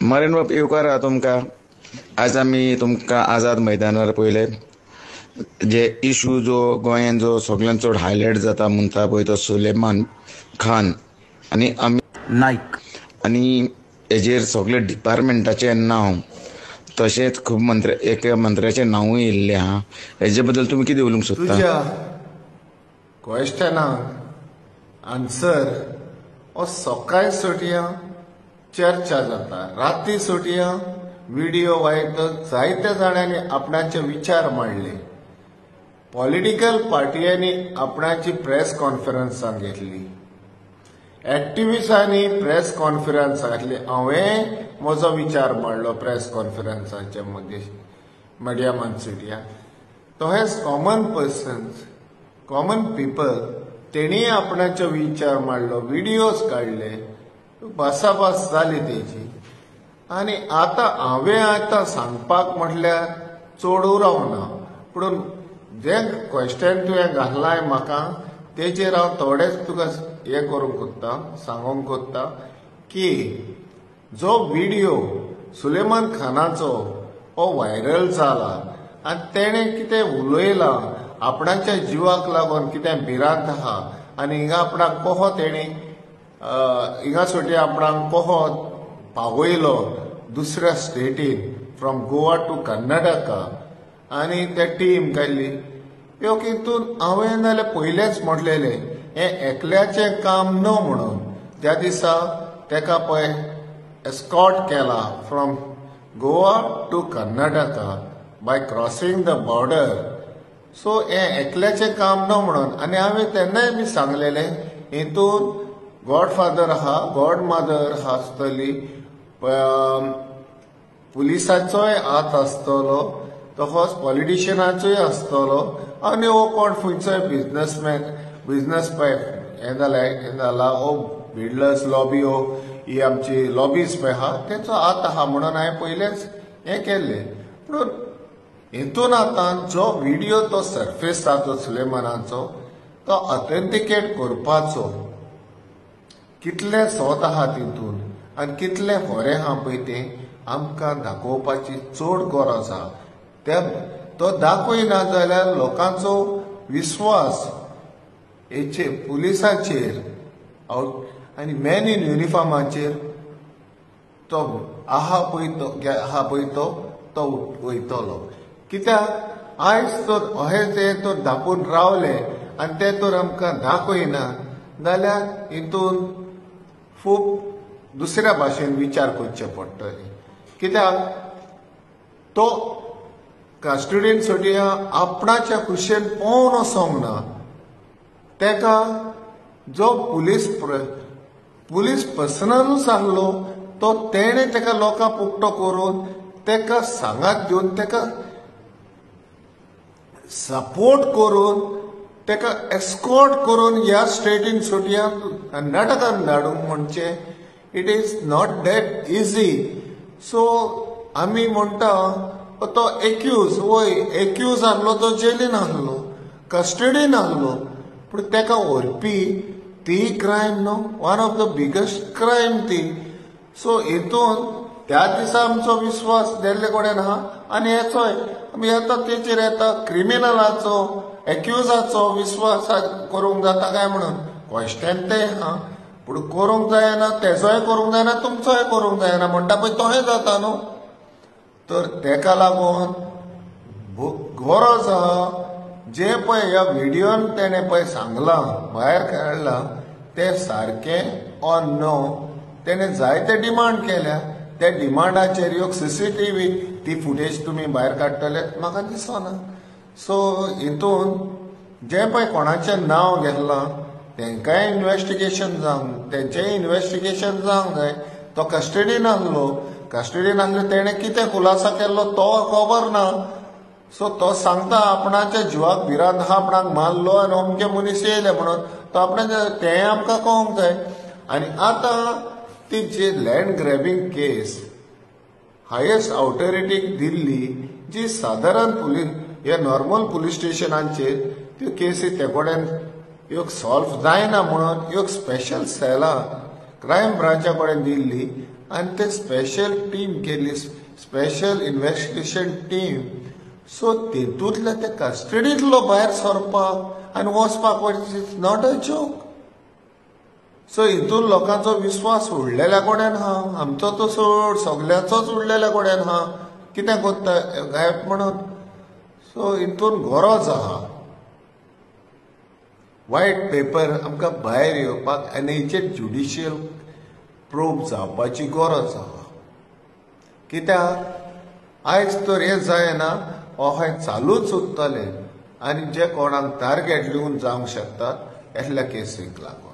मरेन बाब येवकार आहा तुमकां. आज आमी तुमकां आझाद मैदानार पळयले जे इशू जो गोंयांत जो सगळ्यांत चड हायलायट जाता म्हणटा पळय तो सुलेमान खान आनी नाईक आनी हेजेर सगळे डिपार्टमेंटाचें नांव तशेंच खूब एका मंत्र्याचें नांवूय येयल्लें आहा. हेजे बद्दल तुमी कितें उलोवंक सोदता? तुज्या क्वेश्चनाक आन्सर हो सकाळी सोटया चर्चा जाता, राती सोटया व्हिडिओ वायट जायत्या जाणांनी आपणाचे विचार मांडले. पॉलिटिकल पार्टियांनी आपणाची प्रेस कॉन्फरन्सां घेतली, एक्टिविस्टांनी प्रेस कॉन्फरन्सां घातली. हांवें म्हजो विचार मांडलो प्रेस कॉन्फरन्साच्या माध्यमांत सोटया. तशेंच कॉमन पर्सन्स, कॉमन पीपल तेणी आपणाचे विचार मांडलो, व्हिडिओज काडले, भासाभास जाली तेजी. आनी हांवें सांगपाक म्हटल्यार चड उरवना, पूण जे क्वेश्चन तुवें घातलाय म्हाका तेजेर हांव थोडेच तुका हें करूंक कोत्ता, सांगूंक कोत्ता की जो व्हिडिओ सुलेमान खानाचो हो व्हायरल जाला आनी तेणें कितें उलयलां आपणाच्या जिवाक लागून कितें भिरांत आहा आनी हिंगा आपणाक कहो तेणी हिंगा सोटी आपणाक कहो पावयलो दुसऱ्या स्टेटीन फ्रॉम गोवा टू कर्नाटका आनी ते टीम काडली. ह्यो हितून हांवें जाल्यार पयलेंच म्हटलेलें हें एकल्याचें काम न्हू म्हणून. त्या दिसा तेका पळय एस्कॉर्ट केला from Goa to Karnataka by crossing the border. So हें एकल्याचें काम न्हू म्हणून. आनी हांवें तेन्नाय बी सांगलेलें हितून गॉडफादर आहा, गॉडमदर आसतली, पुलिसाचोय हात आसतलो, तसोच पॉलिटिशियनाचोय आसतलो आनी हो कोण खंयचोय बिझनस पळय हें जाला हो बिल्डर्स लॉबी हो ही आमची लॉबीज पळय आहा तेचो हात आहा म्हणून हांवें पयलेंच हें केल्लें. पूण हितून आतां जो व्हिडिओ तो सरफेस जाता सुलेमानाचो तो ऑथेंटिकेट करपाचो कितले सोद आहा तितून आनी कितलें खरें आहा पळय तें आमकां दाखोवपाची चड गरज आहा. तो दाखयना जाल्यार लोकांचो विश्वास हेचेर पुलिसाचेर आनी मॅन इन युनिफॉर्माचेर तो आहा पळय तो वयतलो. कित्याक आयज तर अशें तें तर धांपून रावले आनी ते तर आमकां दाखयना जाल्यार हितून खूब दुसऱ्या भाशेन विचार करचे पडटले. कित्याक तो कस्टडीन सोडया आपणाच्या खुशेन पोवन वचोंक ना. तेका जो पुलीस पर्सनलूच आहलो तो तेणें तेका लोकांक उक्तो करून तेका सांगात दिवन तेका सपोर्ट करून तेका एस्कॉर्ट करून ह्या स्टेटीन सोडया कर्नाटकान धाडूंक म्हणचे it is not that easy. So आमी म्हणटा तो एक्यूज आहलो तो जेलीन आहलो, कस्टडीन आहलो, पूण तेका व्हरपी ती क्रायम न्हू, one of the biggest crime ती. सो हितून त्या दिसा आमचो विश्वास देल्ले कडेन आहा आनी हेचोय आमी येता तेचेर येता क्रिमिनलाचो एक्युजाचो विश्वास करूंक जाता काय म्हणून क्वेश्चन ते आहा. पूण करूंक जायना, तेजोय करूंक जायना, तुमचोय करूंक जायना म्हणटा पळय तोय जाता न्हू. तर तेका लागून गरज आहा जे पळय ह्या व्हिडिओन तेणें पळय सांगलां भायर काडलां तें सारकें ऑर नो. तेणें जायते डिमांड केल्या, त्या डिमांडाचेर ह्यो सीसीटीव्ही ती फुटेज तुमी भायर काडटले म्हाका दिसना. सो हितून जे पळय कोणाचें नांव घेतलां तेंकाय इन्वेस्टिगेशन जावंक, तेंचेय इन्वेस्टिगेशन जावंक जाय. तो कस्टडीन आहलो तेणें कितें खुलासा केल्लो तो खबर ना. सो तो सांगता आपणाच्या जिवाक भिरांत आहा, आपणाक मारलो आनी अमके मनीस येयले म्हणून तो आपणाचें तेंय आमकां कळोवंक जाय. आनी आतां ती जी लँड ग्रॅबिंग केस हायेस्ट ऑथॉरिटीक दिल्ली जी सादारण हे नॉर्मल पुलीस स्टेशनांचेर त्यो केसी ते कडेन ह्यो सॉल्व जायना म्हणून ह्यो स्पेशल सेलां क्रायम ब्रांचा कडेन दिल्ली आनी ते स्पेशल टीम केली, स्पेशल इन्व्हेस्टिगेशन टीम. सो तेतूंतले ते कस्टडींतलो भायर सरपाक आनी वचपाक it's not a joke. So हितून लोकांचो विश्वास उडलेल्या कोड्यान आहा, आमचो तो सोड सगळ्यांचोच उडलेल्या कोड्यान आहा. कितें कोत्ता गायब म्हणून. सो हितून गरज आहा व्हायट पेपर आमकां भायर येवपाक एनएचए ज्युडिशियल प्रोब जावपाची गरज आहा. कित्याक आयज तर हें जायना, हे चालूच उरतलें आनी जे कोणाक टार्गेट दिवन जावंक शकतात असल्या केसीक लागून.